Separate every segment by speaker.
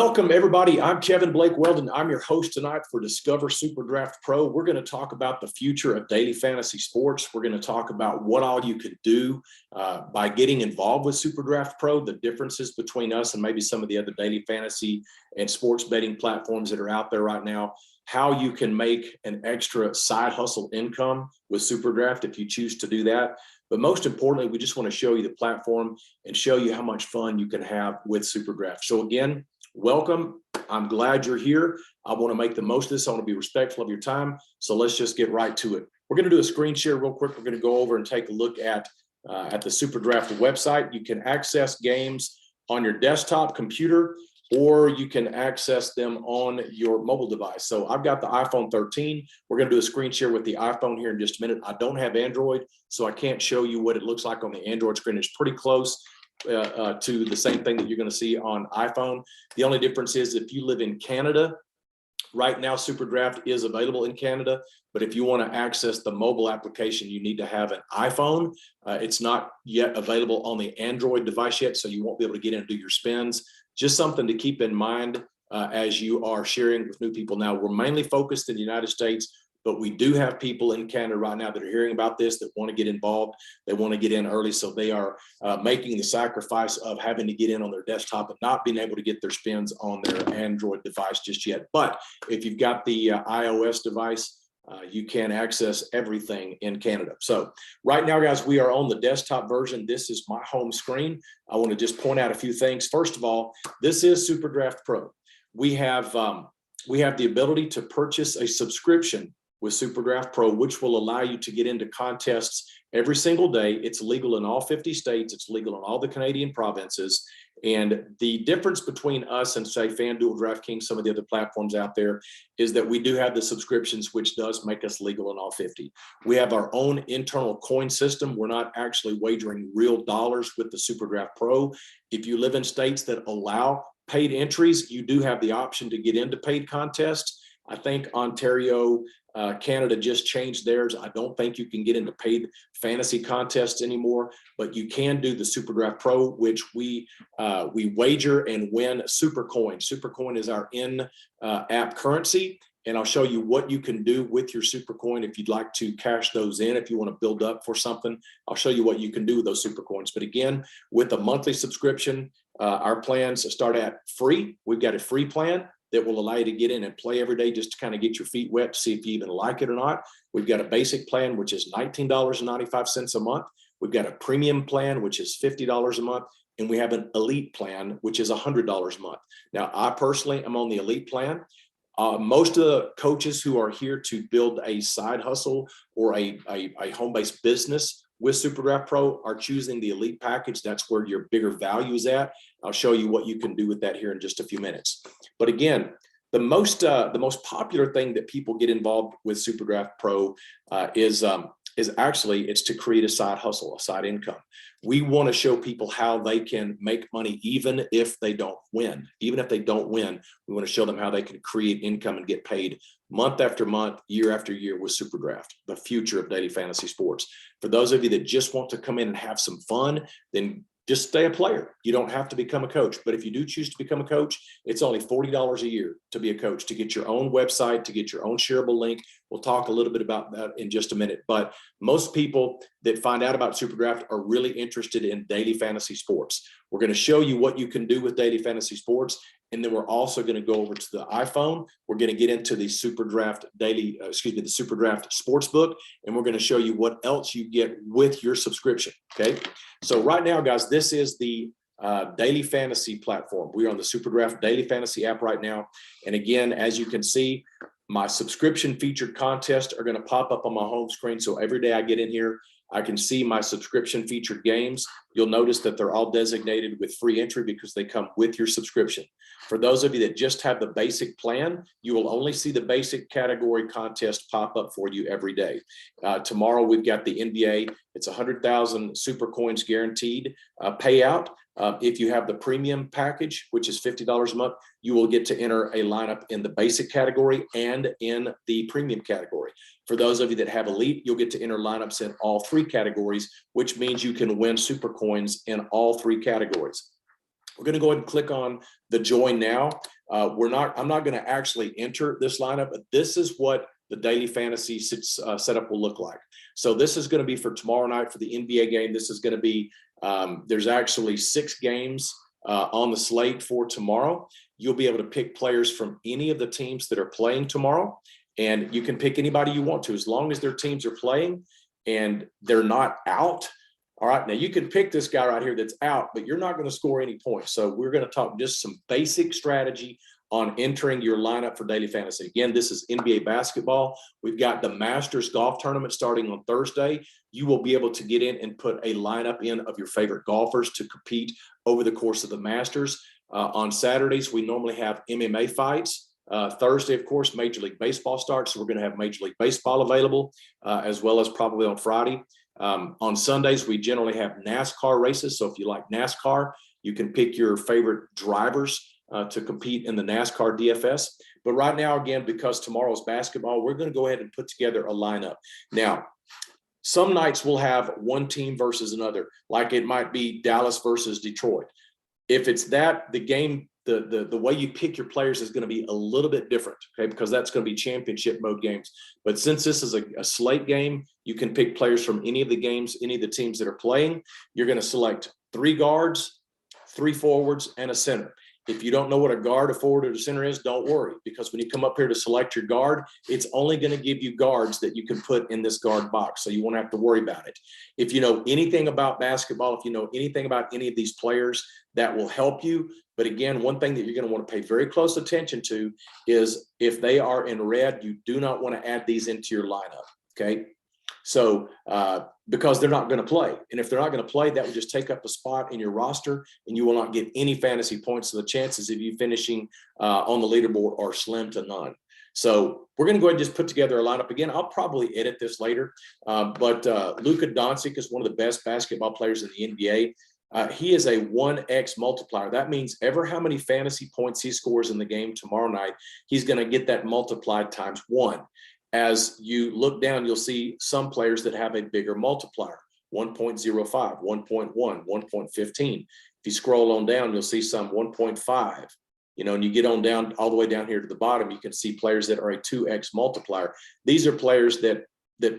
Speaker 1: Welcome, everybody. I'm Kevin Blake Weldon. I'm your host tonight for Discover SuperDraft Pro. We're going to talk about the future of daily fantasy sports. We're going to talk about what all you could do by getting involved with SuperDraft Pro, the differences between us and maybe some of the other daily fantasy and sports betting platforms that are out there right now, how you can make an extra side hustle income with SuperDraft if you choose to do that. But most importantly, we just want to show you the platform and show you how much fun you can have with SuperDraft. So again, welcome. I'm glad you're here. I want to make the most of this. I want to be respectful of your time. So let's just get right to it. We're going to do a screen share real quick. We're going to go over and take a look at the SuperDraft website. You can access games on your desktop computer, or you can access them on your mobile device. So I've got the iPhone 13. We're going to do a screen share with the iPhone here in just a minute. I don't have Android, so I can't show you what it looks like on the Android screen. It's pretty close to the same thing that you're going to see on iPhone. The only difference is if you live in Canada, right now SuperDraft is available in Canada, but if you want to access the mobile application, you need to have an iPhone. It's not yet available on the Android device yet, so you won't be able to get in and do your spins. Just something to keep in mind as you are sharing with new people. Now, we're mainly focused in the United States, but we do have people in Canada right now that are hearing about this, that want to get involved. They want to get in early, so they are making the sacrifice of having to get in on their desktop and not being able to get their spins on their Android device just yet. But if you've got the iOS device, you can access everything in Canada. So right now, guys, we are on the desktop version. This is my home screen. I want to just point out a few things. First of all, this is SuperDraft Pro. We have the ability to purchase a subscription with SuperDraft Pro, which will allow you to get into contests every single day. It's legal in all 50 states. It's legal in all the Canadian provinces. And the difference between us and, say, FanDuel, DraftKings, some of the other platforms out there, is that we do have the subscriptions, which does make us legal in all 50. We have our own internal coin system. We're not actually wagering real dollars with the SuperDraft Pro. If you live in states that allow paid entries, you do have the option to get into paid contests. I think Ontario, Canada just changed theirs. I don't think you can get into paid fantasy contests anymore, but you can do the SuperDraft Pro, which we wager and win Supercoin. Supercoin is our in-app currency, and I'll show you what you can do with your Supercoin if you'd like to cash those in. If you want to build up for something, I'll show you what you can do with those Supercoins. But again, with a monthly subscription, our plans start at free. We've got a free plan that will allow you to get in and play every day just to kind of get your feet wet to see if you even like it or not. We've got a basic plan, which is $19.95 a month. We've got a premium plan, which is $50 a month. And we have an elite plan, which is $100 a month. Now, I personally am on the elite plan. Most of the coaches who are here to build a side hustle or a home-based business with SuperDraft Pro are choosing the elite package. That's where your bigger value is at. I'll show you what you can do with that here in just a few minutes. But again, the most popular thing that people get involved with SuperDraft Pro is actually, it's to create a side hustle, a side income. We want to show people how they can make money even if they don't win. Even if they don't win, we want to show them how they can create income and get paid month after month, year after year with SuperDraft, the future of daily fantasy sports. For those of you that just want to come in and have some fun, then just stay a player. You don't have to become a coach. But if you do choose to become a coach, it's only $40 a year to be a coach, to get your own website, to get your own shareable link. We'll talk a little bit about that in just a minute. But most people that find out about SuperDraft are really interested in daily fantasy sports. We're going to show you what you can do with daily fantasy sports. And then we're also going to go over to the iPhone. We're going to get into the SuperDraft the SuperDraft Sportsbook, and we're going to show you what else you get with your subscription. Okay. So right now, guys, this is the daily fantasy platform. We're on the SuperDraft Daily Fantasy app right now. And again, as you can see, my subscription featured contests are going to pop up on my home screen. So every day I get in here, I can see my subscription featured games. You'll notice that they're all designated with free entry because they come with your subscription. For those of you that just have the basic plan, you will only see the basic category contest pop up for you every day. Tomorrow we've got the NBA. It's 100,000 super coins guaranteed payout. If you have the premium package, which is $50 a month, you will get to enter a lineup in the basic category and in the premium category. For those of you that have elite, you'll get to enter lineups in all three categories, which means you can win super coins in all three categories. We're going to go ahead and click on the join now. I'm not going to actually enter this lineup, but this is what the daily fantasy setup will look like. So this is going to be for tomorrow night for the NBA game. This is going to be, there's actually 6 games on the slate for tomorrow. You'll be able to pick players from any of the teams that are playing tomorrow, and you can pick anybody you want to, as long as their teams are playing and they're not out. All right, now you can pick this guy right here that's out, but you're not going to score any points. So we're going to talk just some basic strategy on entering your lineup for daily fantasy. Again, this is NBA basketball. We've got the Masters golf tournament starting on Thursday. You will be able to get in and put a lineup in of your favorite golfers to compete over the course of the Masters. On Saturdays, we normally have MMA fights. Thursday, of course, Major League Baseball starts. So we're going to have Major League Baseball available, as well as probably on Friday. On Sundays, we generally have NASCAR races. So if you like NASCAR, you can pick your favorite drivers to compete in the NASCAR DFS. But right now, again, because tomorrow's basketball, we're going to go ahead and put together a lineup. Now, some nights we'll have one team versus another, like it might be Dallas versus Detroit. If it's that, the game, the way you pick your players is going to be a little bit different, okay, because that's going to be championship mode games. But since this is a slate game, you can pick players from any of the games, any of the teams that are playing. You're going to select 3 guards, 3 forwards, and a center. If you don't know what a guard, a forward, or a center is, don't worry, because when you come up here to select your guard, it's only going to give you guards that you can put in this guard box, so you won't have to worry about it. If you know anything about basketball, if you know anything about any of these players, that will help you. But again, one thing that you're going to want to pay very close attention to is if they are in red, you do not want to add these into your lineup, okay? So because they're not going to play. And if they're not going to play, that would just take up a spot in your roster, and you will not get any fantasy points. So the chances of you finishing on the leaderboard are slim to none. So we're going to go ahead and just put together a lineup. Again, I'll probably edit this later, but Luka Doncic is one of the best basketball players in the NBA. He is a 1x multiplier. That means ever how many fantasy points he scores in the game tomorrow night, he's going to get that multiplied times 1. As you look down, you'll see some players that have a bigger multiplier, 1.05, 1.1, 1.15. If you scroll on down, you'll see some 1.5. You know, and you get on down all the way down here to the bottom, you can see players that are a 2x multiplier. These are players that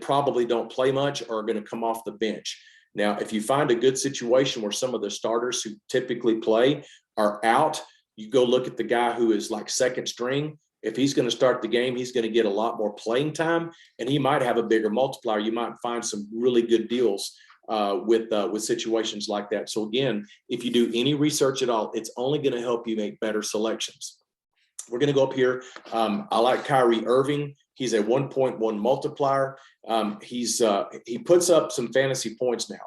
Speaker 1: probably don't play much or are going to come off the bench. Now, if you find a good situation where some of the starters who typically play are out, you go look at the guy who is like second string. If he's going to start the game, he's going to get a lot more playing time, and he might have a bigger multiplier. You might find some really good deals with situations like that. So again, if you do any research at all, it's only going to help you make better selections. We're going to go up here. I like Kyrie Irving. He's a 1.1 multiplier. He puts up some fantasy points now,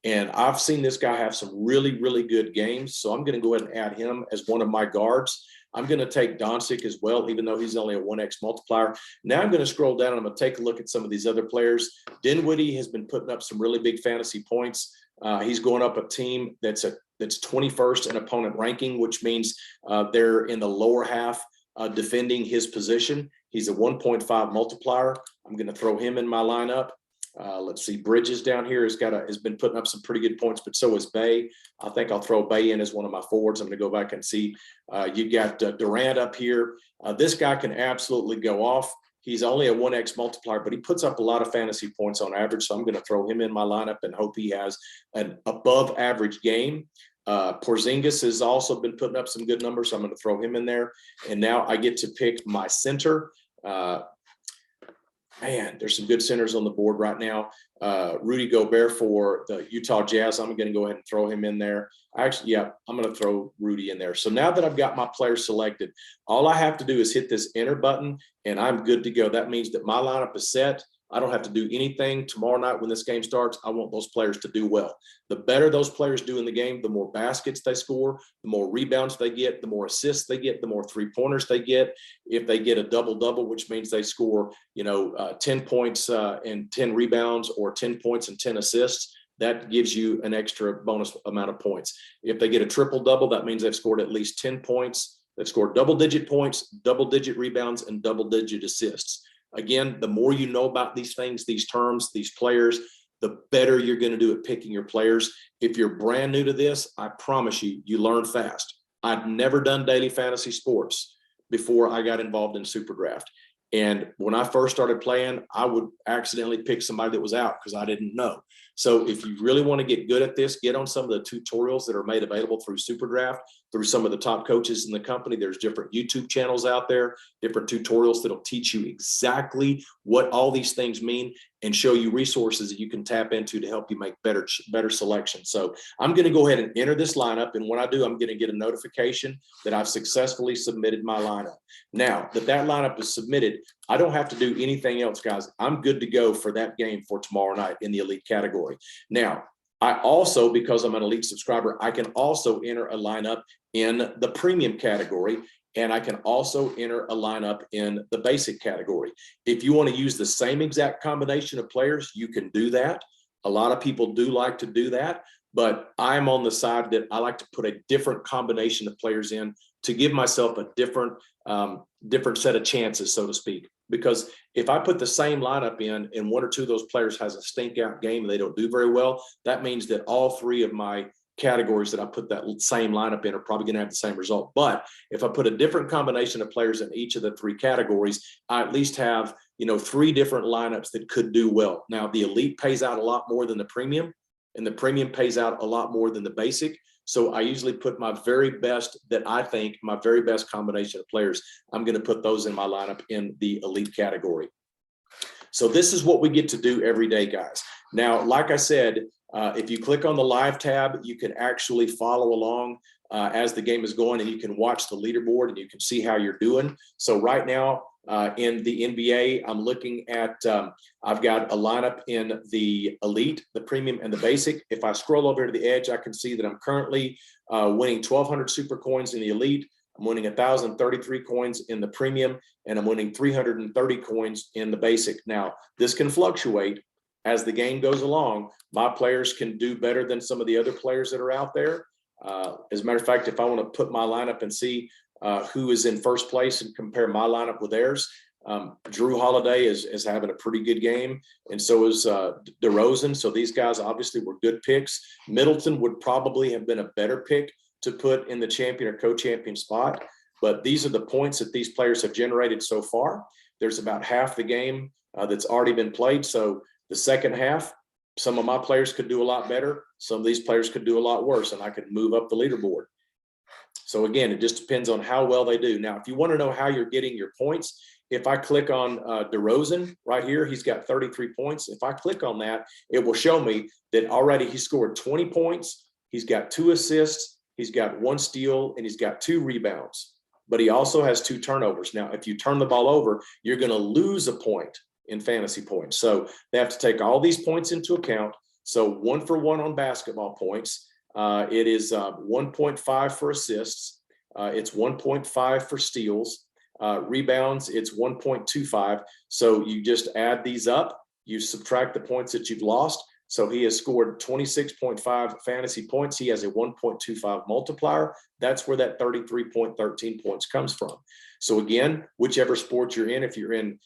Speaker 1: and I've seen this guy have some really, really good games. So I'm going to go ahead and add him as one of my guards. I'm going to take Doncic as well, even though he's only a 1x multiplier. Now I'm going to scroll down and I'm going to take a look at some of these other players. Dinwiddie has been putting up some really big fantasy points. He's going up a team that's 21st in opponent ranking, which means they're in the lower half defending his position. He's a 1.5 multiplier. I'm going to throw him in my lineup. Let's see, Bridges down here has been putting up some pretty good points, but so is Bay. I think I'll throw Bay in as one of my forwards. I'm going to go back and see. You got Durant up here. This guy can absolutely go off. He's only a 1x multiplier, but he puts up a lot of fantasy points on average, so I'm going to throw him in my lineup and hope he has an above average game. Porzingis has also been putting up some good numbers, so I'm going to throw him in there. And now I get to pick my center. Man, there's some good centers on the board right now. Rudy Gobert for the Utah Jazz. I'm going to go ahead and throw him in there. Actually, yeah, I'm going to throw Rudy in there. So now that I've got my players selected, all I have to do is hit this enter button, and I'm good to go. That means that my lineup is set. I don't have to do anything tomorrow night when this game starts. I want those players to do well. The better those players do in the game, the more baskets they score, the more rebounds they get, the more assists they get, the more three-pointers they get. If they get a double-double, which means they score, 10 points and 10 rebounds, or 10 points and 10 assists, that gives you an extra bonus amount of points. If they get a triple-double, that means they've scored at least 10 points. They've scored double-digit points, double-digit rebounds, and double-digit assists. Again, the more you know about these things, these terms, these players, the better you're going to do at picking your players. If you're brand new to this, I promise you, you learn fast. I'd never done daily fantasy sports before I got involved in SuperDraft. And when I first started playing, I would accidentally pick somebody that was out because I didn't know. So if you really want to get good at this, get on some of the tutorials that are made available through SuperDraft, through some of the top coaches in the company. There's different YouTube channels out there, different tutorials that'll teach you exactly what all these things mean and show you resources that you can tap into to help you make better selections. So I'm going to go ahead and enter this lineup. And when I do, I'm going to get a notification that I've successfully submitted my lineup. Now that lineup is submitted, I don't have to do anything else, guys. I'm good to go for that game for tomorrow night in the elite category. Now, I also, because I'm an elite subscriber, I can also enter a lineup in the premium category, and I can also enter a lineup in the basic category. If you want to use the same exact combination of players, you can do that. A lot of people do like to do that, but I'm on the side that I like to put a different combination of players in to give myself a different set of chances, so to speak. Because if I put the same lineup in and one or two of those players has a stink out game and they don't do very well, that means that all three of my categories that I put that same lineup in are probably going to have the same result. But if I put a different combination of players in each of the three categories, I at least have, three different lineups that could do well. Now, the elite pays out a lot more than the premium, and the premium pays out a lot more than the basic. So I usually put my very best my very best combination of players. I'm going to put those in my lineup in the elite category. So this is what we get to do every day, guys. Now, like I said, if you click on the live tab, you can actually follow along as the game is going, and you can watch the leaderboard and you can see how you're doing. So right now in the NBA, I'm looking at, I've got a lineup in the elite, the premium, and the basic. If I scroll over to the edge, I can see that I'm currently winning 1,200 super coins in the elite. I'm winning 1,033 coins in the premium, and I'm winning 330 coins in the basic. Now, this can fluctuate as the game goes along. My players can do better than some of the other players that are out there. As a matter of fact, if I want to put my lineup and see who is in first place and compare my lineup with theirs, Drew Holiday is having a pretty good game, and so is DeRozan. So these guys obviously were good picks. Middleton would probably have been a better pick to put in the champion or co-champion spot, but these are the points that these players have generated so far. There's about half the game that's already been played. So the second half, some of my players could do a lot better. Some of these players could do a lot worse, and I could move up the leaderboard. So again, it just depends on how well they do. Now, if you want to know how you're getting your points, if I click on DeRozan right here, he's got 33 points. If I click on that, it will show me that already he scored 20 points. He's got 2 assists. He's got 1 steal, and he's got 2 rebounds. But he also has 2 turnovers. Now, if you turn the ball over, you're going to lose a point in fantasy points. So they have to take all these points into account. So 1 for 1 on basketball points. It is 1.5 for assists. It's 1.5 for steals. Rebounds, it's 1.25. So you just add these up. You subtract the points that you've lost. So he has scored 26.5 fantasy points. He has a 1.25 multiplier. That's where that 33.13 points comes from. So again, whichever sport you're in, if you're in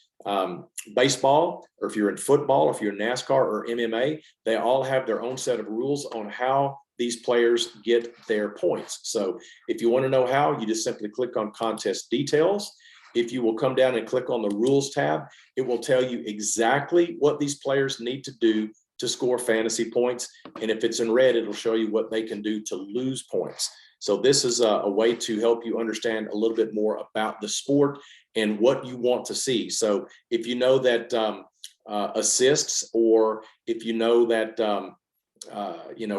Speaker 1: baseball, or if you're in football, or if you're in NASCAR or MMA, they all have their own set of rules on how these players get their points. So if you want to know how, you just simply click on contest details. If you will come down and click on the rules tab, it will tell you exactly what these players need to do to score fantasy points. And if it's in red, it'll show you what they can do to lose points. So this is a way to help you understand a little bit more about the sport and what you want to see. So if you know that assists, or if you know that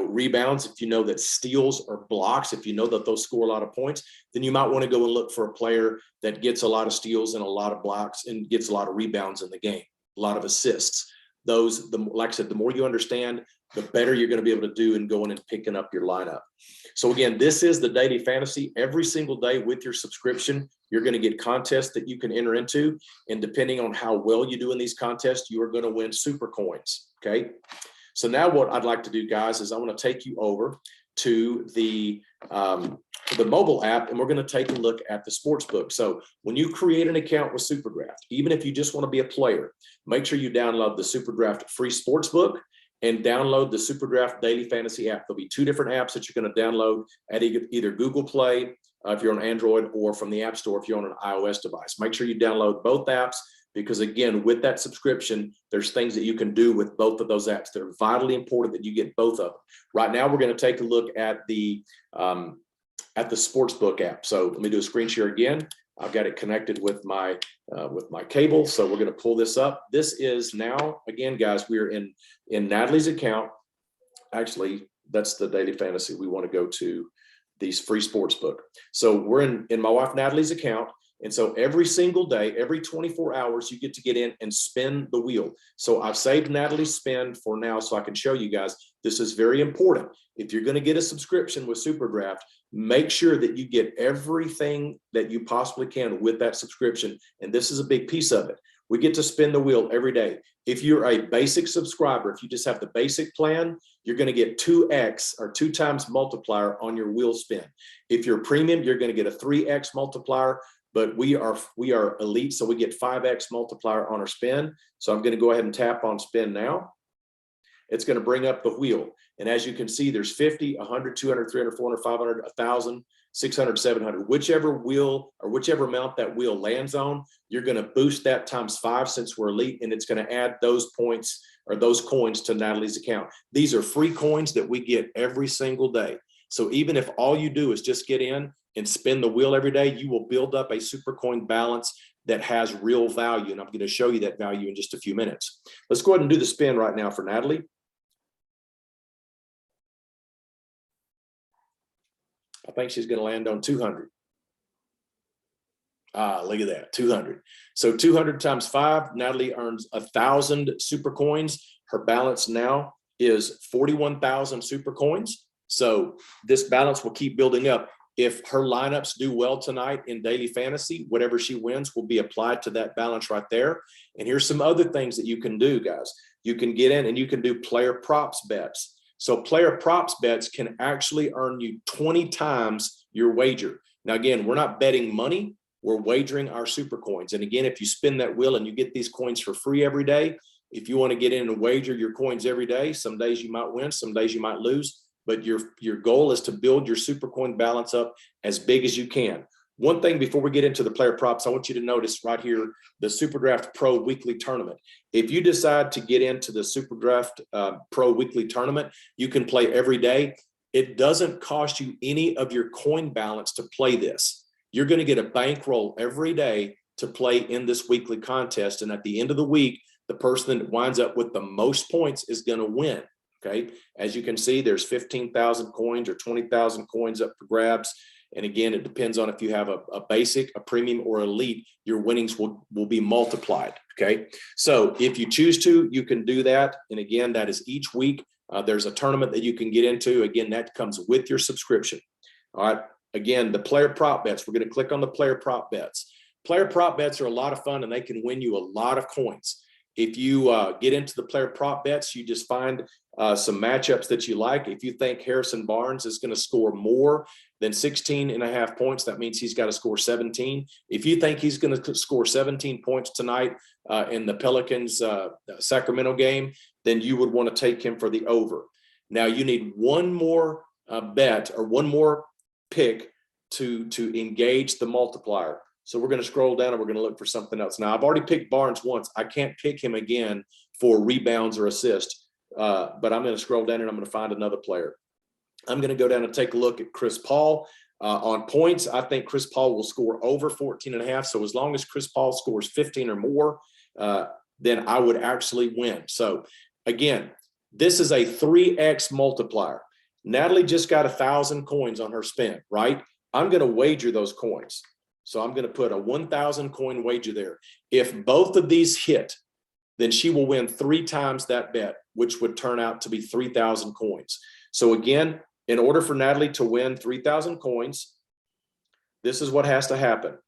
Speaker 1: rebounds, if you know that steals or blocks, if you know that those score a lot of points, then you might want to go and look for a player that gets a lot of steals and a lot of blocks and gets a lot of rebounds in the game, a lot of assists. Like I said, the more you understand, the better you're going to be able to do in going and picking up your lineup. So again, this is the Daily Fantasy. Every single day with your subscription, you're going to get contests that you can enter into. And depending on how well you do in these contests, you are going to win super coins. Okay. So now what I'd like to do, guys, is I want to take you over to the mobile app, and we're going to take a look at the sports book. So when you create an account with SuperDraft, even if you just want to be a player, make sure you download the SuperDraft free sports book. and download the SuperDraft Daily Fantasy app. There'll be 2 different apps that you're going to download at either Google Play if you're on Android, or from the App Store if you're on an iOS device. Make sure you download both apps, because again, with that subscription, there's things that you can do with both of those apps. They're vitally important that you get both of them. Right now, we're going to take a look at the Sportsbook app. So let me do a screen share again. I've got it connected with my cable. So we're going to pull this up. This is now, again, guys, we're in Natalie's account. Actually, that's the Daily Fantasy. We want to go to these free Sportsbook. So we're in my wife Natalie's account. And so every single day, every 24 hours, you get to get in and spin the wheel. So I've saved Natalie's spin for now so I can show you guys. This is very important. If you're going to get a subscription with SuperDraft, make sure that you get everything that you possibly can with that subscription. And this is a big piece of it. We get to spin the wheel every day. If you're a basic subscriber, if you just have the basic plan, you're going to get 2x or 2 times multiplier on your wheel spin. If you're premium, you're going to get a 3x multiplier. But we are elite, so we get 5x multiplier on our spin. So I'm going to go ahead and tap on spin now. It's going to bring up the wheel. And as you can see, there's 50, 100, 200, 300, 400, 500, 1,000, 600, 700. Whichever wheel or whichever amount that wheel lands on, you're going to boost that times 5 since we're elite, and it's going to add those points or those coins to Natalie's account. These are free coins that we get every single day. So even if all you do is just get in and spin the wheel every day, you will build up a super coin balance that has real value. And I'm going to show you that value in just a few minutes. Let's go ahead and do the spin right now for Natalie. I think she's going to land on 200. Look at that, 200. So 200 times 5, Natalie earns 1,000 super coins. Her balance now is 41,000 super coins. So this balance will keep building up. If her lineups do well tonight in daily fantasy, whatever she wins will be applied to that balance right there. And here's some other things that you can do, guys. You can get in and you can do player props bets. So player props bets can actually earn you 20 times your wager. Now, again, we're not betting money. We're wagering our super coins. And again, if you spin that wheel and you get these coins for free every day, if you want to get in and wager your coins every day, some days you might win, some days you might lose. But your goal is to build your super coin balance up as big as you can. One thing before we get into the player props, I want you to notice right here, the SuperDraft Pro weekly tournament. If you decide to get into the SuperDraft Pro weekly tournament, you can play every day. It doesn't cost you any of your coin balance to play this. You're going to get a bankroll every day to play in this weekly contest. And at the end of the week, the person that winds up with the most points is going to win. Okay, as you can see, there's 15,000 coins or 20,000 coins up for grabs. And again, it depends on if you have a basic, a premium, or elite, your winnings will be multiplied. Okay, so if you choose to, you can do that. And again, that is each week. There's a tournament that you can get into. Again, that comes with your subscription. All right, again, the player prop bets. We're going to click on the player prop bets. Player prop bets are a lot of fun and they can win you a lot of coins. If you get into the player prop bets, you just find some matchups that you like. If you think Harrison Barnes is going to score more than 16.5 points, that means he's got to score 17. If you think he's going to score 17 points tonight in the Pelicans Sacramento game, then you would want to take him for the over. Now you need one more bet or one more pick to engage the multiplier. So we're going to scroll down and we're going to look for something else. Now I've already picked Barnes once. I can't pick him again for rebounds or assists. But I'm going to scroll down and I'm going to find another player. I'm going to go down and take a look at Chris Paul. On points, I think Chris Paul will score over 14.5. So as long as Chris Paul scores 15 or more, then I would actually win. So again, this is a 3x multiplier. Natalie just got 1,000 coins on her spin, right? I'm going to wager those coins. So I'm going to put a 1,000 coin wager there. If both of these hit, then she will win 3 times that bet, which would turn out to be 3,000 coins. So again, in order for Natalie to win 3,000 coins, this is what has to happen.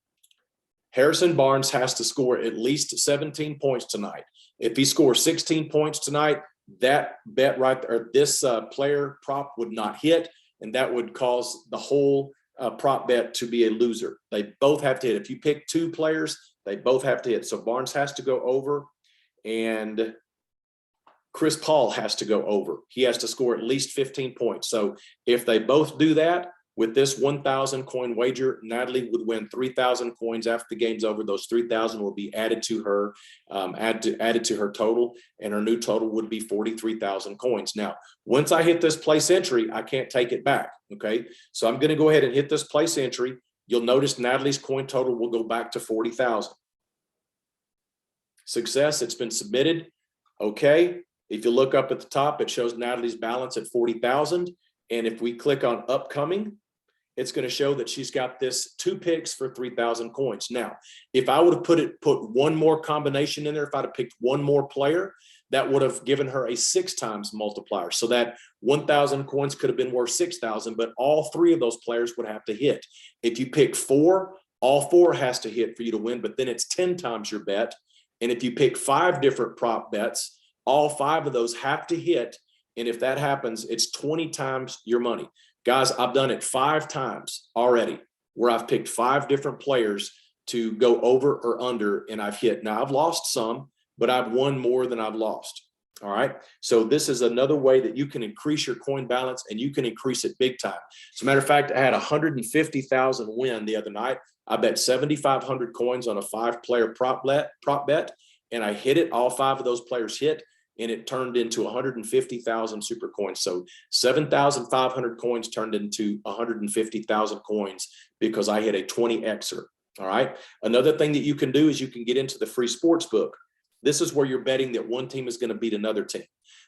Speaker 1: Harrison Barnes has to score at least 17 points tonight. If he scores 16 points tonight, that bet right there, or this player prop would not hit, and that would cause the whole prop bet to be a loser. They both have to hit. If you pick 2 players, they both have to hit. So Barnes has to go over. And Chris Paul has to go over. He has to score at least 15 points. So if they both do that, with this 1,000 coin wager, Natalie would win 3,000 coins after the game's over. Those 3,000 will be added to her, added to her total, and her new total would be 43,000 coins. Now, once I hit this place entry, I can't take it back. Okay, so I'm going to go ahead and hit this place entry. You'll notice Natalie's coin total will go back to 40,000. Success. It's been submitted. Okay. If you look up at the top, it shows Natalie's balance at 40,000. And if we click on upcoming, it's going to show that she's got this 2 picks for 3,000 coins. Now, if I would have put one more combination in there, if I'd have picked one more player, that would have given her a 6 times multiplier. So that 1,000 coins could have been worth 6,000, but all 3 of those players would have to hit. If you pick 4, all 4 has to hit for you to win, but then it's 10 times your bet. And if you pick 5 different prop bets, all 5 of those have to hit. And if that happens, it's 20 times your money. Guys, I've done it 5 times already where I've picked 5 different players to go over or under, and I've hit. Now, I've lost some, but I've won more than I've lost. All right. So this is another way that you can increase your coin balance, and you can increase it big time. As a matter of fact, I had 150,000 win the other night. I bet 7,500 coins on a 5-player prop bet, and I hit it. All 5 of those players hit, and it turned into 150,000 super coins. So 7,500 coins turned into 150,000 coins because I hit a 20Xer. All right. Another thing that you can do is you can get into the free sports book. This is where you're betting that one team is going to beat another team.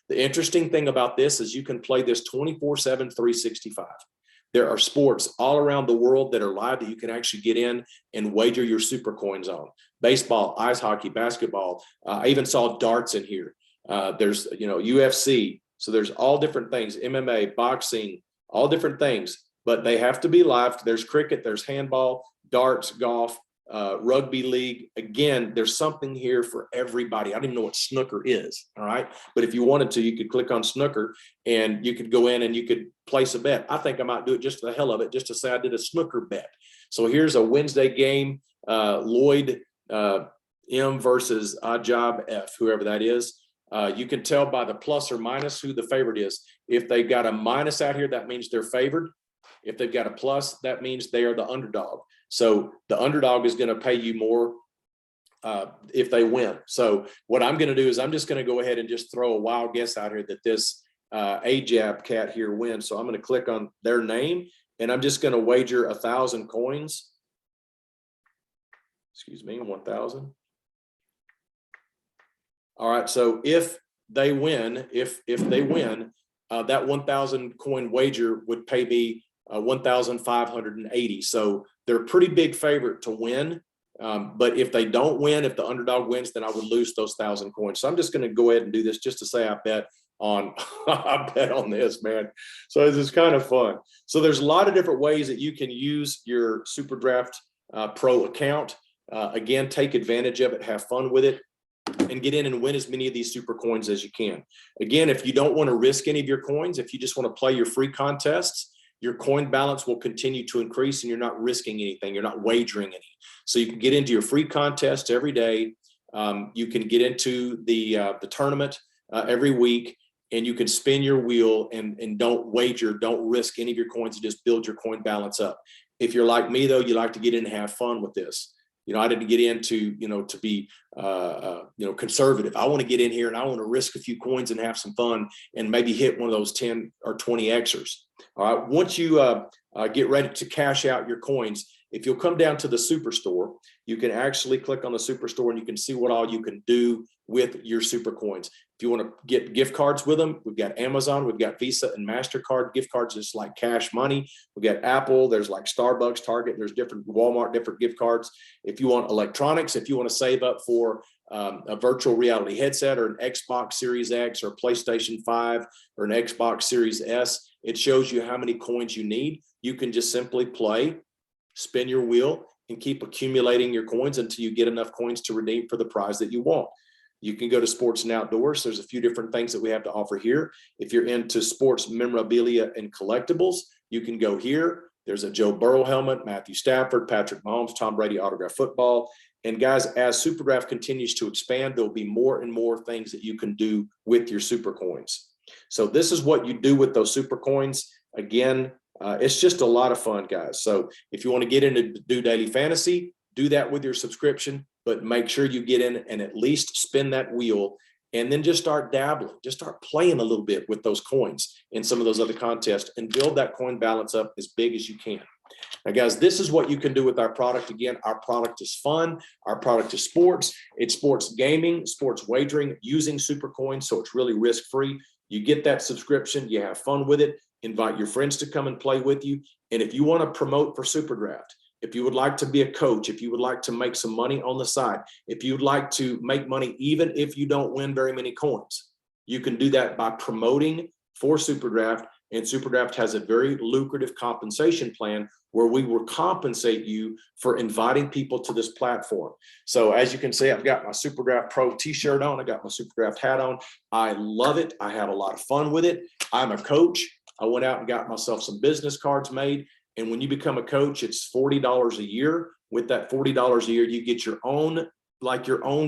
Speaker 1: The interesting thing about this is you can play this 24/7, 365. There are sports all around the world that are live that you can actually get in and wager your super coins on. Baseball, ice hockey, basketball. I even saw darts in here. There's, UFC. So there's all different things, MMA, boxing, all different things, but they have to be live. There's cricket, there's handball, darts, golf, rugby league. Again, there's something here for everybody. I don't even know what snooker is. All right. But if you wanted to, you could click on snooker and you could go in and you could place a bet. I think I might do it just for the hell of it, just to say I did a snooker bet. So here's a Wednesday game, Lloyd M versus Ajab F, whoever that is. You can tell by the plus or minus who the favorite is. If they've got a minus out here, that means they're favored. If they've got a plus, that means they are the underdog. So the underdog is going to pay you more if they win. So what I'm going to do is I'm just going to go ahead and just throw a wild guess out here that this Ajab cat here wins. So I'm going to click on their name, and I'm just going to wager 1,000 coins. Excuse me, 1,000. All right. So if they win, if they win, that 1,000 coin wager would pay me 1,580. So they're a pretty big favorite to win. But if they don't win, if the underdog wins, then I would lose those 1,000 coins. So I'm just going to go ahead and do this just to say I bet on I bet on this, man. So this is kind of fun. So there's a lot of different ways that you can use your SuperDraft Pro account. Again, take advantage of it, have fun with it, and get in and win as many of these super coins as you can. Again, if you don't want to risk any of your coins, if you just want to play your free contests, your coin balance will continue to increase and you're not risking anything. You're not wagering any. So you can get into your free contests every day. You can get into the tournament every week, and you can spin your wheel and don't wager, don't risk any of your coins, and just build your coin balance up. If you're like me, though, you like to get in and have fun with this. I didn't get into, to be, conservative. I want to get in here and I want to risk a few coins and have some fun and maybe hit one of those 10 or 20 Xers. All right. Once you get ready to cash out your coins, if you'll come down to the Superstore, you can actually click on the Superstore and you can see what all you can do with your super coins. If you want to get gift cards with them, we've got Amazon, we've got Visa and MasterCard gift cards, just like cash money. We've got Apple, there's like Starbucks, Target, there's different Walmart, different gift cards. If you want electronics, if you want to save up for a virtual reality headset or an Xbox Series X or PlayStation 5 or an Xbox Series S, it shows you how many coins you need. You can just simply play, spin your wheel, and keep accumulating your coins until you get enough coins to redeem for the prize that you want. You can go to Sports and Outdoors. There's a few different things that we have to offer here. If you're into sports memorabilia and collectibles, you can go here. There's a Joe Burrow helmet, Matthew Stafford, Patrick Mahomes, Tom Brady autographed football. And guys, as SuperDraft continues to expand, there'll be more and more things that you can do with your super coins. So this is what you do with those super coins. Again, it's just a lot of fun, guys. So if you want to get into do daily fantasy, do that with your subscription, but make sure you get in and at least spin that wheel, and then just start dabbling, just start playing a little bit with those coins in some of those other contests and build that coin balance up as big as you can. Now, guys, this is what you can do with our product. Again, our product is fun. Our product is sports. It's sports gaming, sports wagering using super coins. So it's really risk-free. You get that subscription, you have fun with it, invite your friends to come and play with you. And if you want to promote for SuperDraft, if you would like to be a coach, if you would like to make some money on the side, if you'd like to make money even if you don't win very many coins, you can do that by promoting for SuperDraft. And SuperDraft has a very lucrative compensation plan where we will compensate you for inviting people to this platform. So as you can see, I've got my SuperDraft Pro t-shirt on. I got my SuperDraft hat on. I love it. I have a lot of fun with it. I'm a coach. I went out and got myself some business cards made. And when you become a coach, it's $40 a year. With that $40 a year, you get your own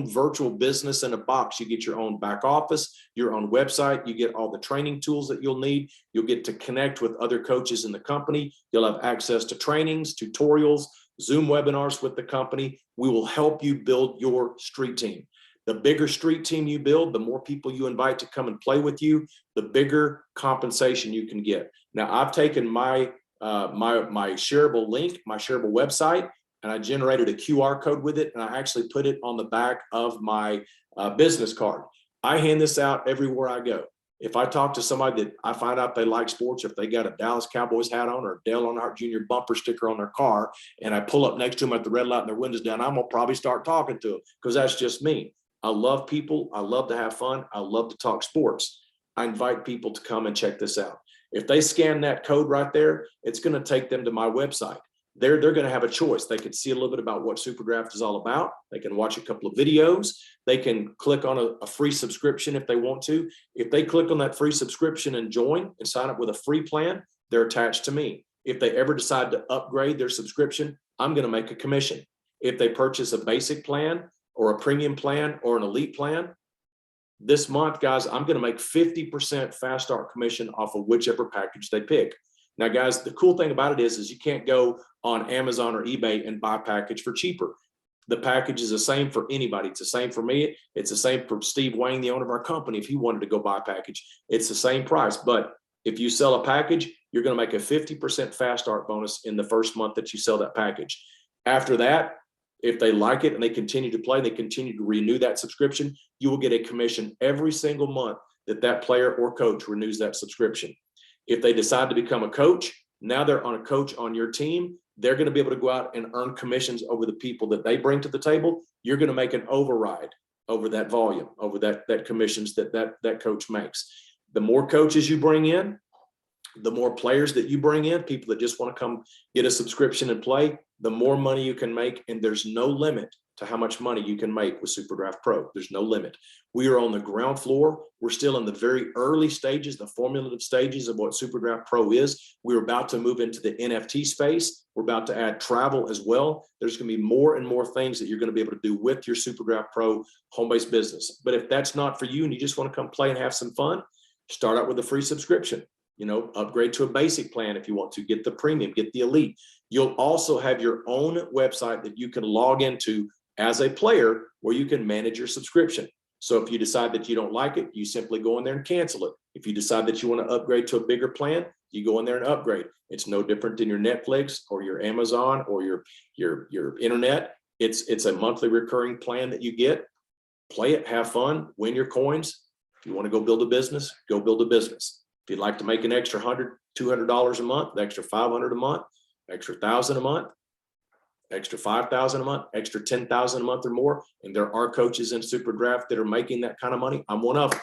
Speaker 1: virtual business in a box. You get your own back office, your own website. You get all the training tools that you'll need. You'll get to connect with other coaches in the company. You'll have access to trainings, tutorials, Zoom webinars with the company. We will help you build your street team. The bigger street team you build, the more people you invite to come and play with you, the bigger compensation you can get. Now, I've taken my shareable link, my shareable website, and I generated a QR code with it, and I actually put it on the back of my business card. I hand this out everywhere I go. If I talk to somebody that I find out they like sports, if they got a Dallas Cowboys hat on or a Dale Earnhardt Jr. bumper sticker on their car, and I pull up next to them at the red light and their windows down, I'm gonna probably start talking to them because that's just me. I love people. I love to have fun. I love to talk sports. I invite people to come and check this out. If they scan that code right there, it's going to take them to my website. They're going to have a choice. They can see a little bit about what SuperDraft is all about. They can watch a couple of videos. They can click on a free subscription if they want to. If they click on that free subscription and join and sign up with a free plan, they're attached to me. If they ever decide to upgrade their subscription, I'm going to make a commission. If they purchase a basic plan or a premium plan or an elite plan, this month, guys, I'm going to make 50% fast start commission off of whichever package they pick. Now, guys, the cool thing about it is you can't go on Amazon or eBay and buy a package for cheaper. The package is the same for anybody. It's the same for me. It's the same for Steve Wayne, the owner of our company. If he wanted to go buy a package, it's the same price. But if you sell a package, you're going to make a 50% fast start bonus in the first month that you sell that package. After that, if they like it and they continue to play, they continue to renew that subscription, you will get a commission every single month that player or coach renews that subscription. If they decide to become a coach, now they're on a coach on your team, they're going to be able to go out and earn commissions over the people that they bring to the table. You're going to make an override over that volume, over that commissions that coach makes. The more coaches you bring in, the more players that you bring in, people that just want to come get a subscription and play, the more money you can make. And there's no limit to how much money you can make with SuperDraft Pro. There's no limit. We are on the ground floor. We're still in the very early stages, the formulative stages of what SuperDraft Pro is. We're about to move into the NFT space. We're about to add travel as well. There's going to be more and more things that you're going to be able to do with your SuperDraft Pro home-based business. But if that's not for you and you just want to come play and have some fun, start out with a free subscription. Upgrade to a basic plan if you want to, get the premium, get the elite. You'll also have your own website that you can log into as a player where you can manage your subscription. So if you decide that you don't like it, you simply go in there and cancel it. If you decide that you want to upgrade to a bigger plan, you go in there and upgrade. It's no different than your Netflix or your Amazon or your internet. It's a monthly recurring plan that you get. Play it, have fun, win your coins. If you want to go build a business, go build a business. If you'd like to make an extra $100, $200 a month, an extra $500 a month, extra $1,000 a month, extra $5,000 a month, extra $10,000 a month or more, and there are coaches in SuperDraft that are making that kind of money, I'm one of them.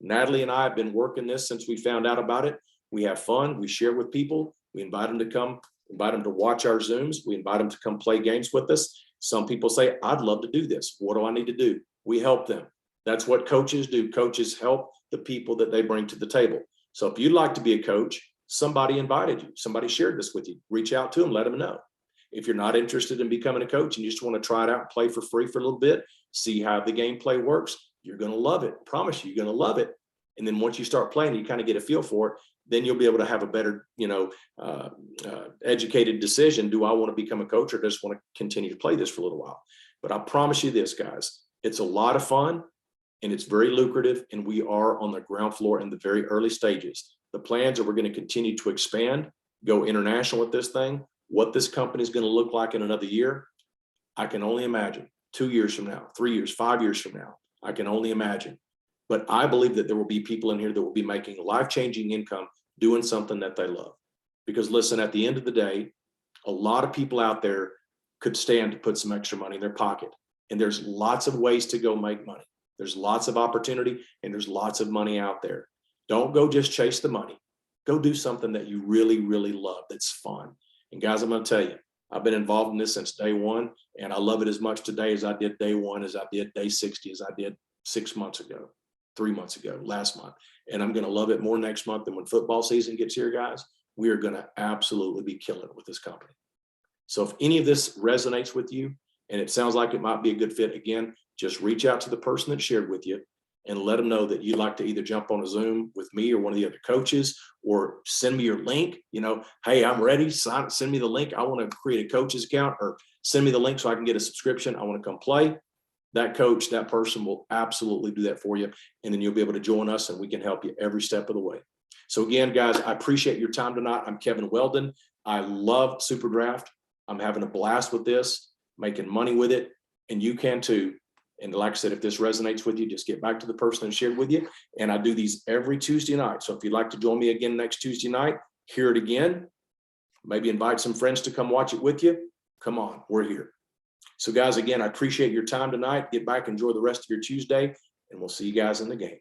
Speaker 1: Natalie and I have been working this since we found out about it. We have fun. We share with people. We invite them to come, invite them to watch our Zooms. We invite them to come play games with us. Some people say, I'd love to do this. What do I need to do? We help them. That's what coaches do. Coaches help the people that they bring to the table. So if you'd like to be a coach, somebody invited you, somebody shared this with you, reach out to them, let them know. If you're not interested in becoming a coach and you just want to try it out and play for free for a little bit, see how the gameplay works, you're going to love it. I promise you, you're going to love it. And then once you start playing, you kind of get a feel for it. Then you'll be able to have a better, educated decision. Do I want to become a coach or just want to continue to play this for a little while? But I promise you this, guys, it's a lot of fun and it's very lucrative. And we are on the ground floor in the very early stages. The plans are we're going to continue to expand, go international with this thing. What this company is going to look like in another year, I can only imagine. 2 years from now, 3 years, 5 years from now, I can only imagine. But I believe that there will be people in here that will be making life-changing income doing something that they love. Because listen, at the end of the day, a lot of people out there could stand to put some extra money in their pocket. And there's lots of ways to go make money. There's lots of opportunity and there's lots of money out there. Don't go just chase the money. Go do something that you really, really love that's fun. And guys, I'm going to tell you, I've been involved in this since day one, and I love it as much today as I did day one, as I did day 60, as I did 6 months ago, 3 months ago, last month. And I'm going to love it more next month. And when football season gets here, guys, we are going to absolutely be killing it with this company. So if any of this resonates with you and it sounds like it might be a good fit, again, just reach out to the person that shared with you and let them know that you'd like to either jump on a Zoom with me or one of the other coaches, or send me your link. Hey, I'm ready. Send me the link. I want to create a coach's account, or send me the link so I can get a subscription. I want to come play. That coach, that person will absolutely do that for you. And then you'll be able to join us and we can help you every step of the way. So again, guys, I appreciate your time tonight. I'm Kevin Weldon. I love SuperDraft. I'm having a blast with this, making money with it, and you can too. And like I said, if this resonates with you, just get back to the person that shared with you. And I do these every Tuesday night. So if you'd like to join me again next Tuesday night, hear it again, maybe invite some friends to come watch it with you. Come on, we're here. So guys, again, I appreciate your time tonight. Get back, enjoy the rest of your Tuesday, and we'll see you guys in the game.